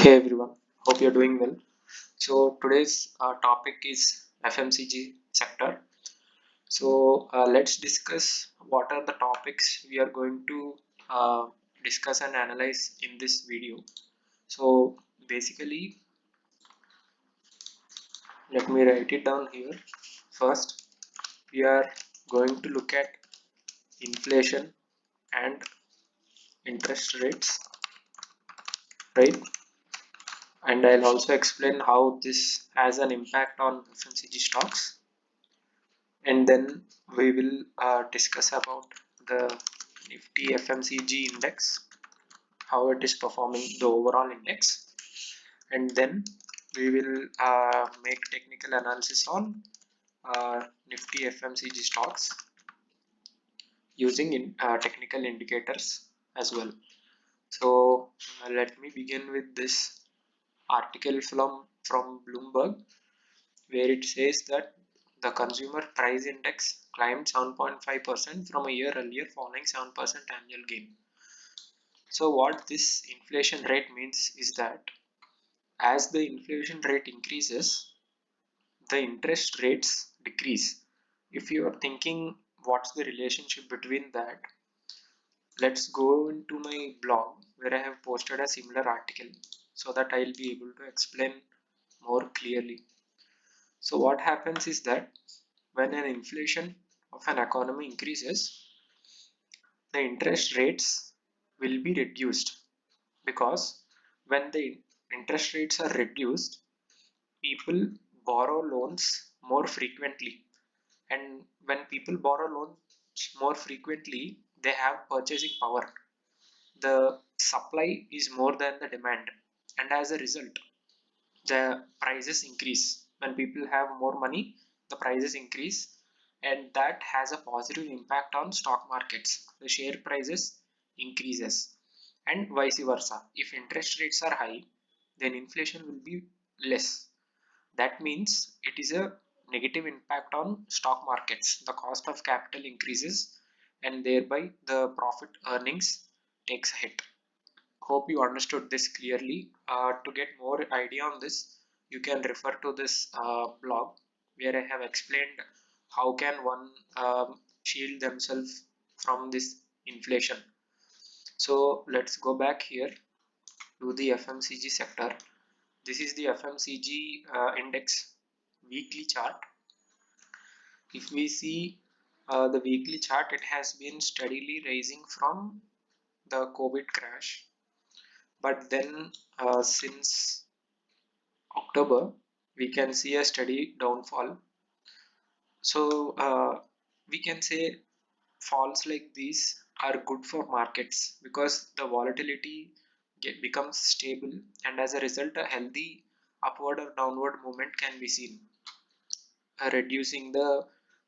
Hey everyone, hope you're doing well. So today's topic is FMCG sector. So let's discuss what are the topics we are going to uh, discuss and analyze in this video. So basically, let me write it down here. First, we are going to look at inflation and interest rates, right? And I'll also explain how this has an impact on FMCG stocks, and then we will discuss about the Nifty FMCG index, how it is performing, the overall index, and then we will make technical analysis on Nifty FMCG stocks using technical indicators as well. So let me begin with this article from Bloomberg, where it says that the consumer price index climbed 7.5% from a year earlier, following 7% annual gain. So, what this inflation rate means is that as the inflation rate increases, the interest rates decrease. If you are thinking what's the relationship between that, let's go into my blog where I have posted a similar article so that I'll be able to explain more clearly. So, what happens is that when an inflation of an economy increases, the interest rates will be reduced, because when the interest rates are reduced, people borrow loans more frequently, and when people borrow loans more frequently, they have purchasing power. The supply is more than the demand, and as a result, the prices increase. When people have more money, the prices increase, and that has a positive impact on stock markets. The share prices increases, and vice versa. If interest rates are high, then inflation will be less. That means it is a negative impact on stock markets. The cost of capital increases, and thereby the profit earnings takes a hit. Hope you understood this clearly. To get more idea on this, you can refer to this blog where I have explained how can one shield themselves from this inflation. So let's go back here to the FMCG sector. This is the FMCG index weekly chart. If we see the weekly chart, it has been steadily rising from the COVID crash, but then since October, we can see a steady downfall. So we can say falls like these are good for markets because the volatility becomes stable, and as a result, a healthy upward or downward movement can be seen, reducing the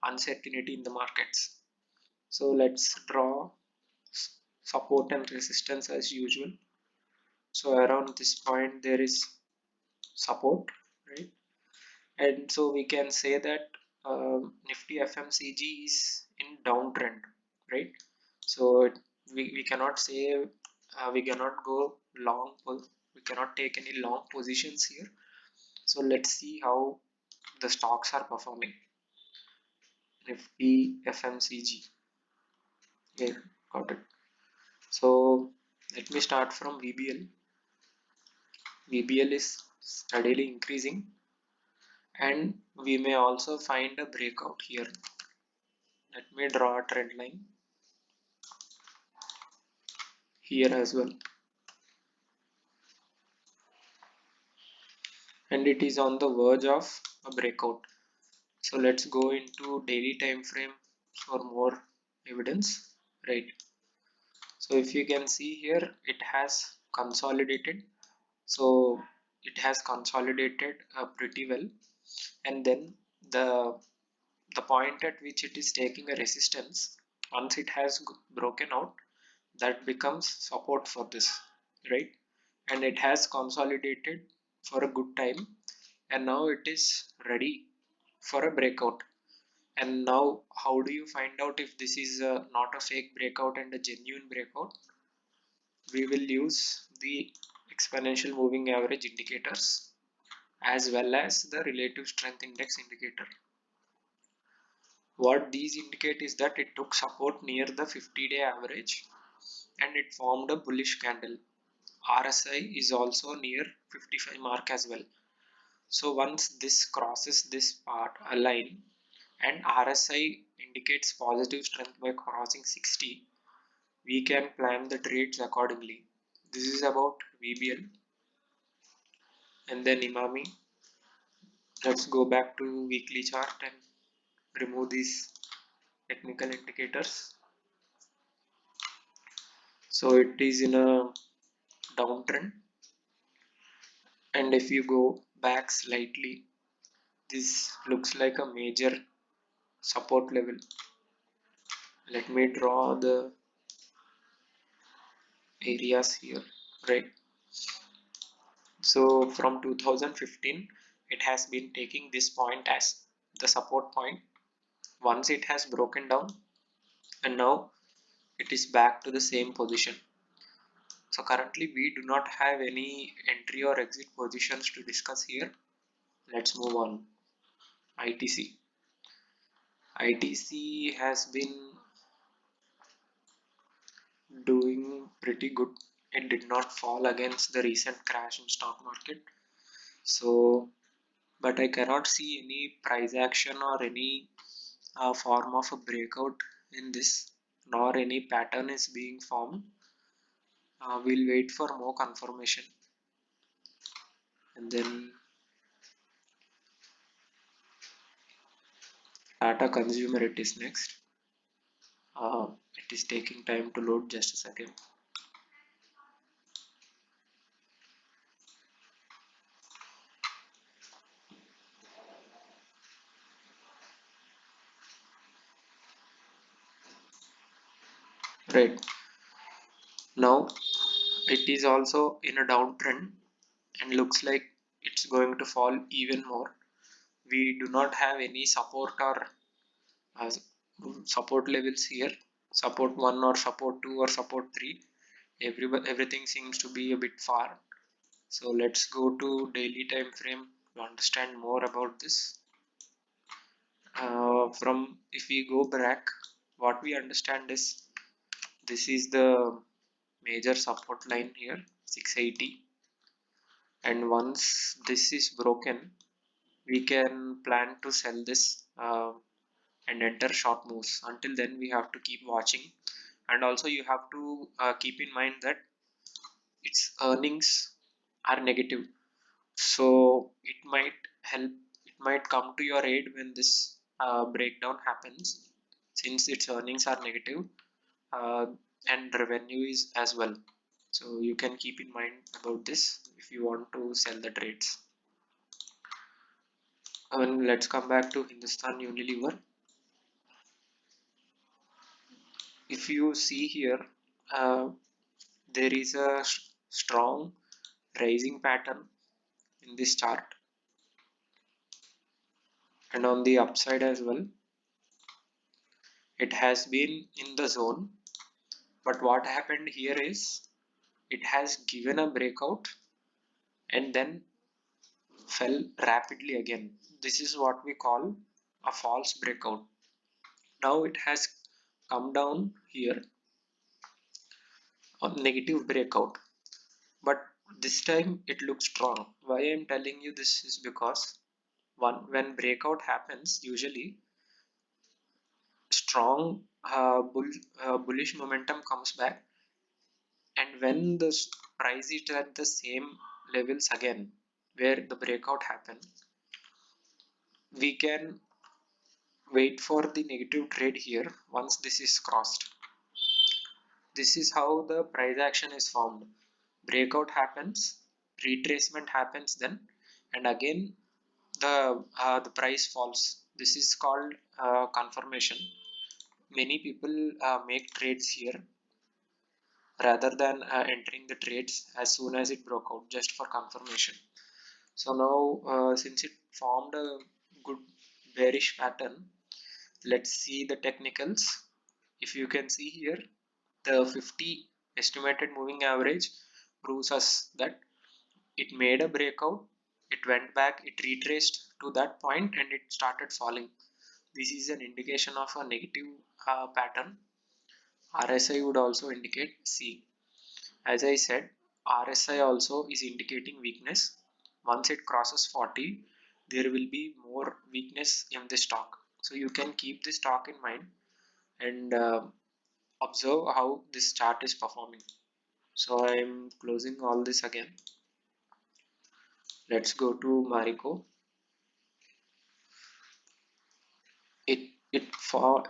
uncertainty in the markets. So let's draw support and resistance as usual. So around this point there is support, right? And so we can say that Nifty FMCG is in downtrend, right? So we cannot say we cannot go long, we cannot take any long positions here. So let's see how the stocks are performing. Nifty FMCG, yeah, got it. So let me start from VBL. VBL is steadily increasing, and we may also find a breakout here. Let me draw a trend line here as well, and it is on the verge of a breakout. So let's go into daily time frame for more evidence, right? So if you can see here, it has consolidated. So it has consolidated pretty well, and then the the point at which it is taking a resistance, once it has broken out, that becomes support for this, right? And it has consolidated for a good time, and now it is ready for a breakout. And now how do you find out if this is not a fake breakout and a genuine breakout? We will use the exponential moving average indicators as well as the relative strength index indicator. What these indicate is that it took support near the 50-day average and it formed a bullish candle. RSI is also near 55 mark as well. So once this crosses this part, a line, and RSI indicates positive strength by crossing 60, we can plan the trades accordingly. This is about VBL. And then Imami. Let's go back to weekly chart and remove these technical indicators. So it is in a downtrend, and if you go back slightly, this looks like a major support level. Let me draw the areas here, right? So from 2015 it has been taking this point as the support point. Once it has broken down, and now it is back to the same position. So currently we do not have any entry or exit positions to discuss here. Let's move on. ITC. ITC has been doing pretty good. It did not fall against the recent crash in stock market. So, but I cannot see any price action or any form of a breakout in this, nor any pattern is being formed. We'll wait for more confirmation. And then Tata Consumer, it is next. It is taking time to load, just a second. Right, now it is also in a downtrend and looks like it's going to fall even more. We do not have any support or uh, support levels here, support 1 or support 2 or support 3. Everything seems to be a bit far. So let's go to daily time frame to understand more about this. From if we go back, what we understand is this is the major support line here, 680, and once this is broken we can plan to sell this and enter short moves. Until then we have to keep watching, and also you have to keep in mind that its earnings are negative, so it might help, it might come to your aid when this breakdown happens, since its earnings are negative uh, and revenue is as well. So you can keep in mind about this if you want to sell the trades. And let's come back to Hindustan Unilever. If you see here, uh, there is a strong rising pattern in this chart, and on the upside as well it has been in the zone. But what happened here is it has given a breakout and then fell rapidly again. This is what we call a false breakout. Now it has come down here on negative breakout, but this time it looks strong. Why I'm telling you this is because when breakout happens, usually strong bullish momentum comes back, and when the price is at the same levels again where the breakout happened, we can wait for the negative trade here. Once this is crossed, this is how the price action is formed. Breakout happens, retracement happens then, and again the price falls. This is called confirmation. Many people make trades here rather than entering the trades as soon as it broke out, just for confirmation. So now since it formed a good bearish pattern, let's see the technicals. If you can see here, the 50 estimated moving average proves us that it made a breakout, it went back, it retraced to that point and it started falling. This is an indication of a negative pattern. RSI would also indicate C. As I said, RSI also is indicating weakness. Once it crosses 40, there will be more weakness in the stock. So you can keep the stock in mind and observe how this chart is performing. So I am closing all this again. Let's go to Marico. It fell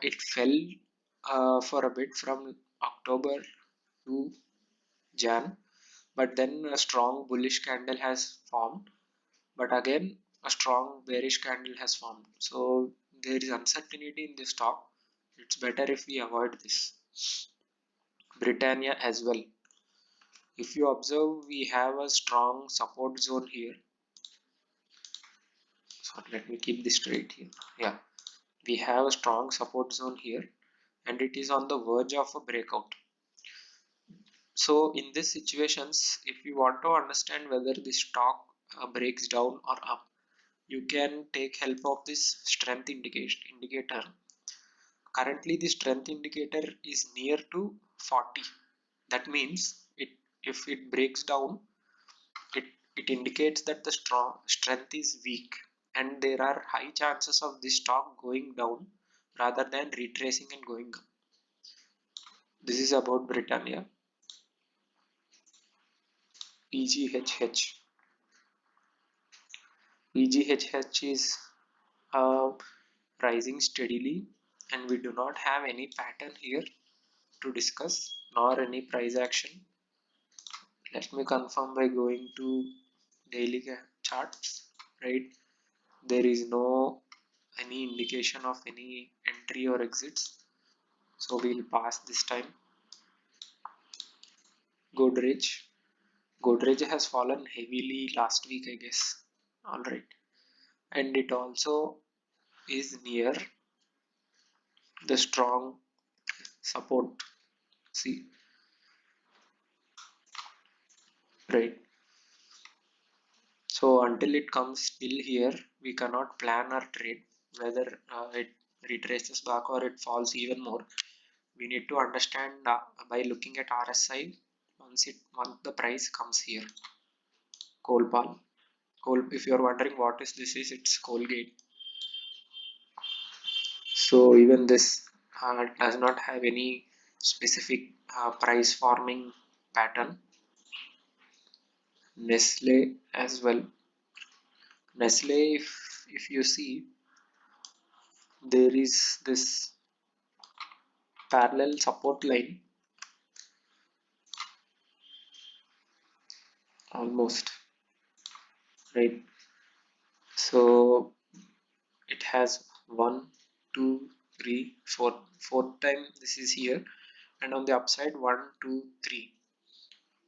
for a bit from October to Jan, but then a strong bullish candle has formed, but again a strong bearish candle has formed. So there is uncertainty in the stock. It's better if we avoid this. Britannia as well. If you observe, we have a strong support zone here. So let me keep this straight here. Yeah, we have a strong support zone here and it is on the verge of a breakout. So in these situations, if you want to understand whether the stock breaks down or up, you can take help of this strength indicator. Currently the strength indicator is near to 40. That means if it breaks down, it, it indicates that the strength is weak and there are high chances of this stock going down rather than retracing and going up. This is about Britannia. EGHH. EGHH is rising steadily and we do not have any pattern here to discuss nor any price action. Let me confirm by going to daily charts, right? There is no any indication of any entry or exits, so we'll pass this time. Godrej has fallen heavily last week, I guess. All right, and it also is near the strong support. See, right? So until it comes still here, we cannot plan our trade whether it retraces back or it falls even more. We need to understand by looking at RSI once the price comes here. Colpal. If you are wondering what is this is, it's Colgate. So even this does not have any specific price forming pattern. Nestle as well. Nestle, if you see, there is this parallel support line almost, right? So it has 1 2 3 4 time this is here, and on the upside 1 2 3.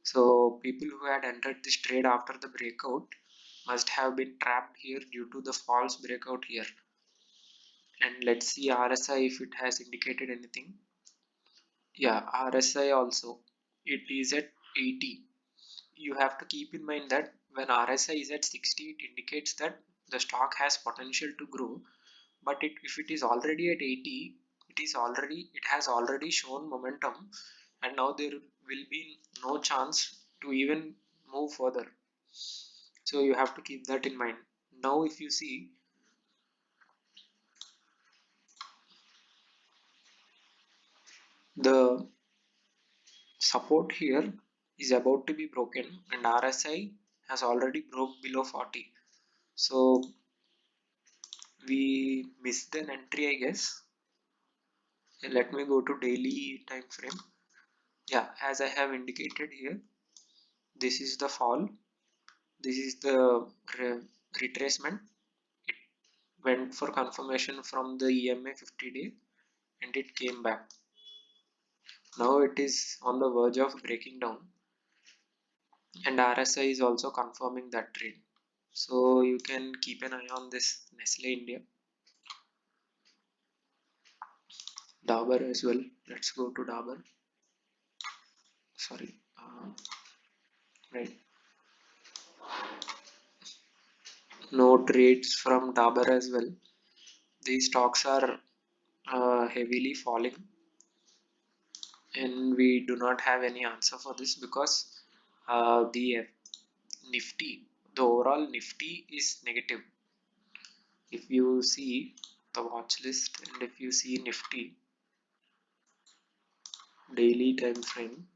So people who had entered this trade after the breakout must have been trapped here due to the false breakout here. And let's see RSI if it has indicated anything. Yeah, RSI also, it is at 80. You have to keep in mind that when RSI is at 60, it indicates that the stock has potential to grow, but if it is already at 80, it has already shown momentum and now there will be no chance to even move further. So you have to keep that in mind. Now if you see, the support here is about to be broken and RSI has already broke below 40. So we missed an entry, I guess. Let me go to daily time frame. Yeah, as I have indicated here, this is the fall, this is the retracement. It went for confirmation from the EMA 50-day and it came back. Now it is on the verge of breaking down and RSI is also confirming that trend. So you can keep an eye on this Nestle India. Dabur as well. Let's go to Dabur. Sorry. Right. No trades from Dabur as well. These stocks are heavily falling, and we do not have any answer for this because the Nifty, the overall Nifty is negative. If you see the watch list and if you see Nifty daily time frame,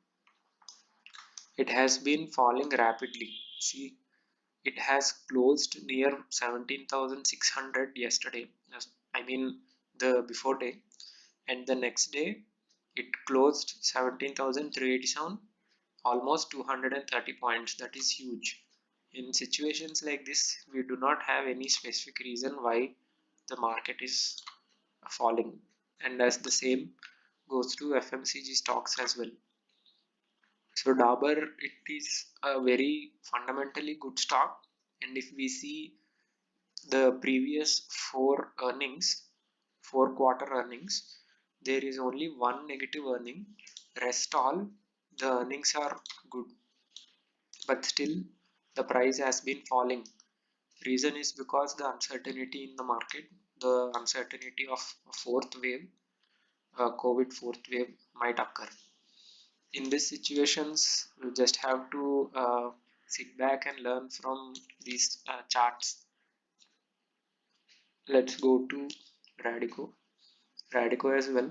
it has been falling rapidly. See, it has closed near 17,600 yesterday. I mean the before day, and the next day it closed 17,387, almost 230 points. That is huge. In situations like this, we do not have any specific reason why the market is falling, and as the same goes to FMCG stocks as well. So Dabur, it is a very fundamentally good stock, and if we see the previous four quarter earnings, there is only one negative earning. Rest all the earnings are good, but still the price has been falling. Reason is because the uncertainty in the market, the uncertainty of a fourth wave, COVID fourth wave might occur. In these situations, you just have to sit back and learn from these charts. Let's go to Radico. Radico as well.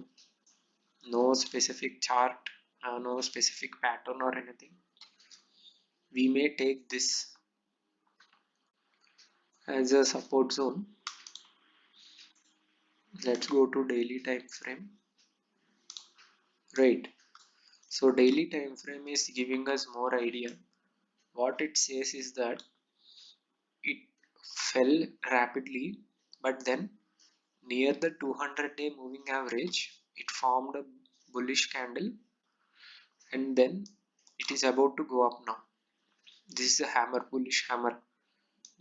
No specific chart, no specific pattern or anything. We may take this as a support zone. Let's go to daily time frame. Right. So daily time frame is giving us more idea. What it says is that it fell rapidly, but then near the 200-day moving average, it formed a bullish candle, and then it is about to go up now. This is a hammer, bullish hammer.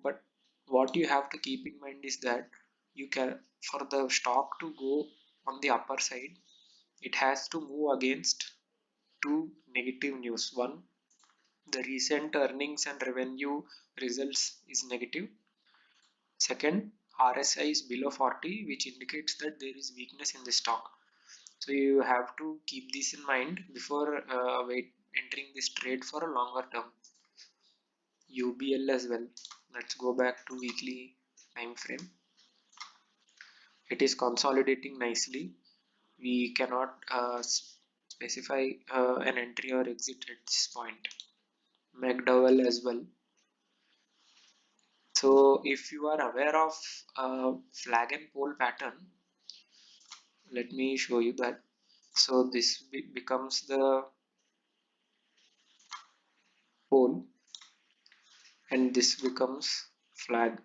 But what you have to keep in mind is that you can, for the stock to go on the upper side, it has to move against two negative news. One, the recent earnings and revenue results is negative. Second, RSI is below 40, which indicates that there is weakness in the stock. So you have to keep this in mind before entering this trade for a longer term. UBL as well. Let's go back to weekly time frame. It is consolidating nicely. We cannot specify an entry or exit at this point. McDowell as well. So if you are aware of flag and pole pattern, let me show you that. So this becomes the pole and this becomes flag,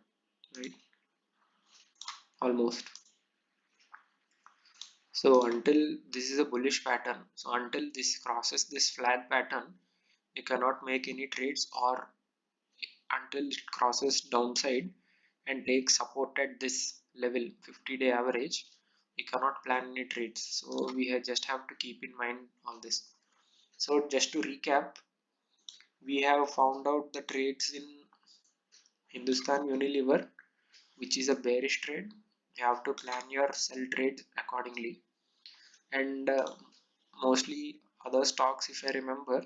right? Almost. So until this is a bullish pattern, so until this crosses this flag pattern, you cannot make any trades, or until it crosses downside and takes support at this level 50-day average, we cannot plan any trades. So we just have to keep in mind all this. So just to recap, we have found out the trades in Hindustan Unilever, which is a bearish trade. You have to plan your sell trades accordingly. And mostly other stocks, if I remember,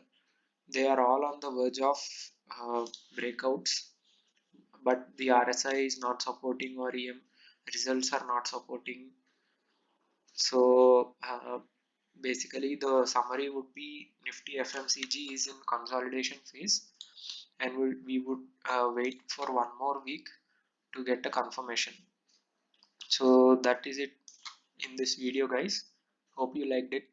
they are all on the verge of breakouts, but the RSI is not supporting or EM results are not supporting. So basically the summary would be Nifty FMCG is in consolidation phase, and we would wait for one more week to get a confirmation. So that is it in this video, guys. Hope you liked it.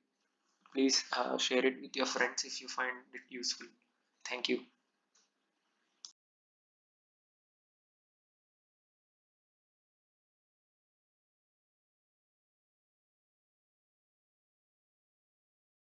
Please share it with your friends if you find it useful. Thank you.